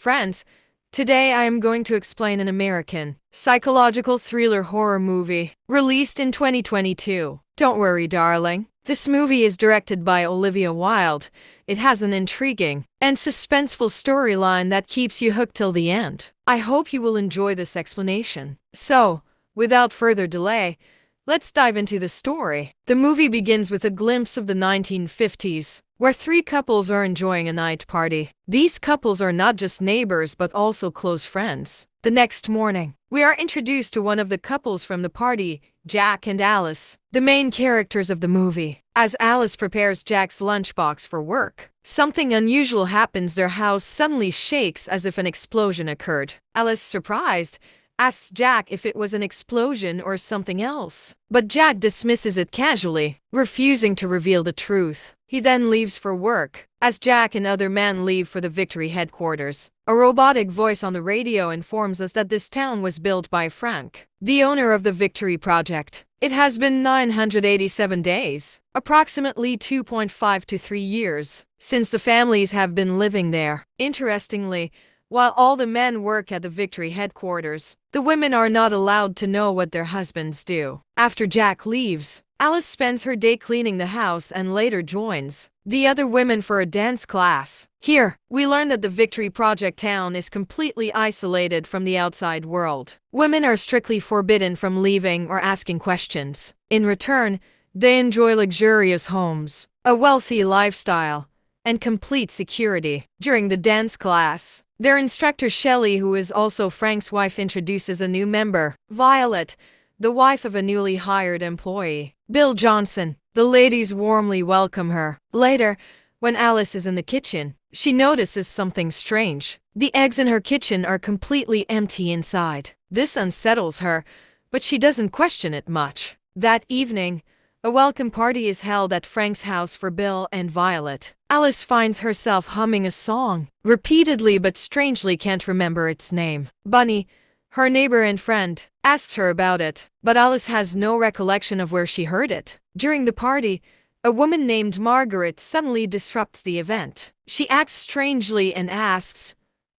Friends, today I am going to explain an American psychological thriller horror movie released in 2022. Don't worry, darling. This movie is directed by Olivia Wilde. It has an intriguing and suspenseful storyline that keeps you hooked till the end. I hope you will enjoy this explanation. So, without further delay, let's dive into the story. The movie begins with a glimpse of the 1950s, where three couples are enjoying a night party. These couples are not just neighbors but also close friends. The next morning, we are introduced to one of the couples from the party, Jack and Alice, the main characters of the movie. As Alice prepares Jack's lunchbox for work, something unusual happens. Their house suddenly shakes as if an explosion occurred. Alice, surprised, asks Jack if it was an explosion or something else. But Jack dismisses it casually, refusing to reveal the truth. He then leaves for work. As Jack and other men leave for the Victory headquarters, a robotic voice on the radio informs us that this town was built by Frank, the owner of the Victory project. It has been 987 days, approximately 2.5 to 3 years, since the families have been living there. Interestingly, while all the men work at the Victory headquarters, the women are not allowed to know what their husbands do. After Jack leaves, Alice spends her day cleaning the house and later joins the other women for a dance class. Here, we learn that the Victory Project town is completely isolated from the outside world. Women are strictly forbidden from leaving or asking questions. In return, they enjoy luxurious homes, a wealthy lifestyle, and complete security. During the dance class, their instructor Shelley, who is also Frank's wife, introduces a new member, Violet, the wife of a newly hired employee, Bill Johnson. The ladies warmly welcome her. Later, when Alice is in the kitchen, she notices something strange. The eggs in her kitchen are completely empty inside. This unsettles her, but she doesn't question it much. That evening, a welcome party is held at Frank's house for Bill and Violet. Alice finds herself humming a song repeatedly but strangely can't remember its name. Bunny, her neighbor and friend, asks her about it, but Alice has no recollection of where she heard it. During the party, a woman named Margaret suddenly disrupts the event. She acts strangely and asks,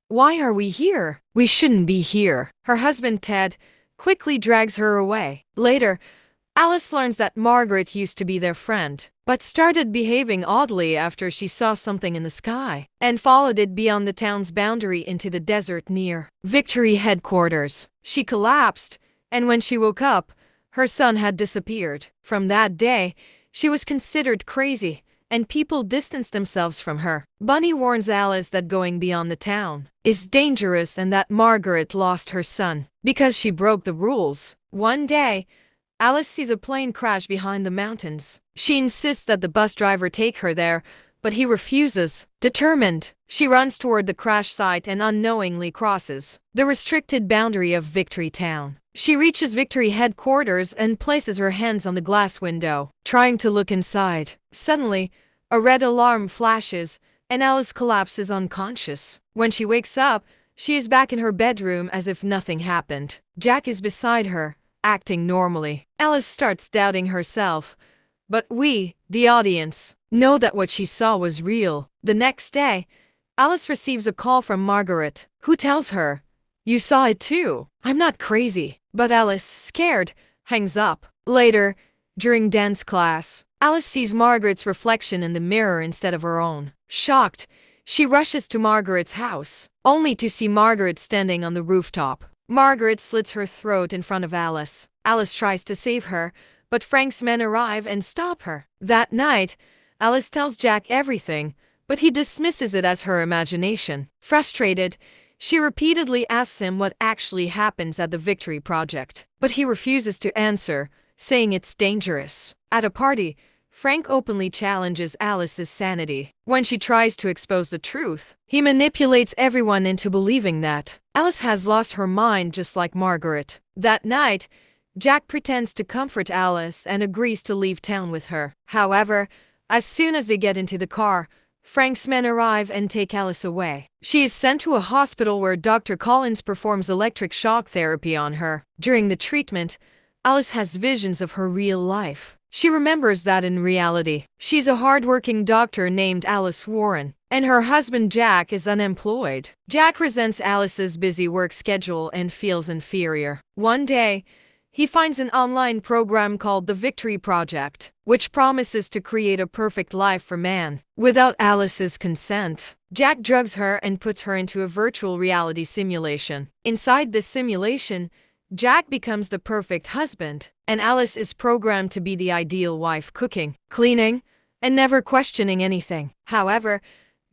"Why are we here? We shouldn't be here." Her husband, Ted, quickly drags her away. Later, Alice learns that Margaret used to be their friend, but started behaving oddly after she saw something in the sky, and followed it beyond the town's boundary into the desert near Victory headquarters. She collapsed, and when she woke up, her son had disappeared. From that day, she was considered crazy, and people distanced themselves from her. Bunny warns Alice that going beyond the town is dangerous and that Margaret lost her son because she broke the rules. One day, Alice sees a plane crash behind the mountains. She insists that the bus driver take her there, but he refuses. Determined, she runs toward the crash site and unknowingly crosses the restricted boundary of Victory Town. She reaches Victory headquarters and places her hands on the glass window, trying to look inside. Suddenly, a red alarm flashes, and Alice collapses unconscious. When she wakes up, she is back in her bedroom as if nothing happened. Jack is beside her, acting normally. Alice starts doubting herself, but we, the audience, know that what she saw was real. The next day, Alice receives a call from Margaret, who tells her, "You saw it too." "I'm not crazy." But Alice, scared, hangs up. Later, during dance class, Alice sees Margaret's reflection in the mirror instead of her own. Shocked, she rushes to Margaret's house, only to see Margaret standing on the rooftop. Margaret slits her throat in front of Alice. Alice tries to save her, but Frank's men arrive and stop her. That night, Alice tells Jack everything, but he dismisses it as her imagination. Frustrated, she repeatedly asks him what actually happens at the Victory Project, but he refuses to answer, saying it's dangerous. At a party, Frank openly challenges Alice's sanity. When she tries to expose the truth, he manipulates everyone into believing that Alice has lost her mind just like Margaret. That night, Jack pretends to comfort Alice and agrees to leave town with her. However, as soon as they get into the car, Frank's men arrive and take Alice away. She is sent to a hospital where Dr. Collins performs electric shock therapy on her. During the treatment, Alice has visions of her real life. She remembers that in reality, she's a hardworking doctor named Alice Warren, and her husband Jack is unemployed. Jack resents Alice's busy work schedule and feels inferior. One day, he finds an online program called the Victory Project, which promises to create a perfect life for man. Without Alice's consent, Jack drugs her and puts her into a virtual reality simulation. Inside this simulation, Jack becomes the perfect husband, and Alice is programmed to be the ideal wife, cooking, cleaning, and never questioning anything. However,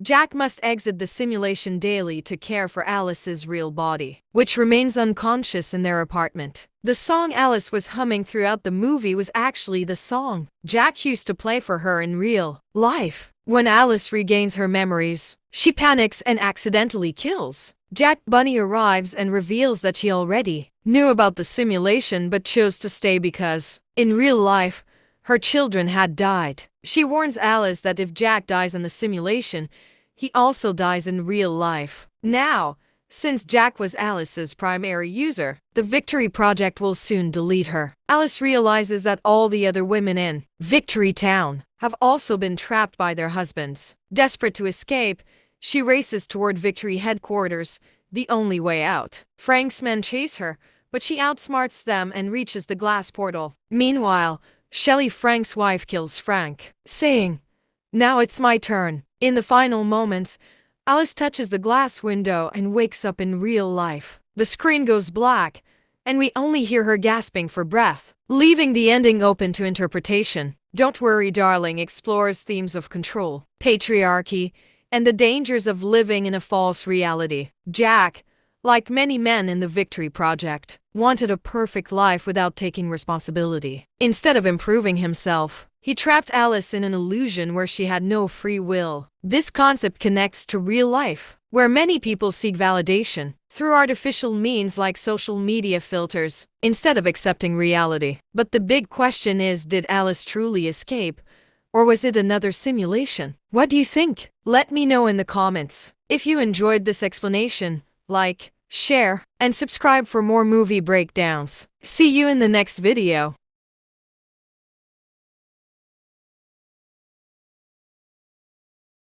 Jack must exit the simulation daily to care for Alice's real body, which remains unconscious in their apartment. The song Alice was humming throughout the movie was actually the song Jack used to play for her in real life. When Alice regains her memories, she panics and accidentally kills. Jack Bunny arrives and reveals that she already knew about the simulation but chose to stay because, in real life, her children had died. She warns Alice that if Jack dies in the simulation, he also dies in real life. Now, since Jack was Alice's primary user, the Victory Project will soon delete her. Alice realizes that all the other women in Victory Town have also been trapped by their husbands. Desperate to escape, she races toward Victory headquarters, the only way out. Frank's men chase her, but she outsmarts them and reaches the glass portal. Meanwhile, Shelley, Frank's wife, kills Frank, saying, "Now it's my turn." In the final moments, Alice touches the glass window and wakes up in real life. The screen goes black, and we only hear her gasping for breath, leaving the ending open to interpretation. Don't Worry, Darling explores themes of control, patriarchy, and the dangers of living in a false reality. Jack, like many men in the Victory Project, wanted a perfect life without taking responsibility. Instead of improving himself, he trapped Alice in an illusion where she had no free will. This concept connects to real life, where many people seek validation through artificial means like social media filters, instead of accepting reality. But the big question is, did Alice truly escape, or was it another simulation? What do you think? Let me know in the comments. If you enjoyed this explanation, like, share, and subscribe for more movie breakdowns. See you in the next video.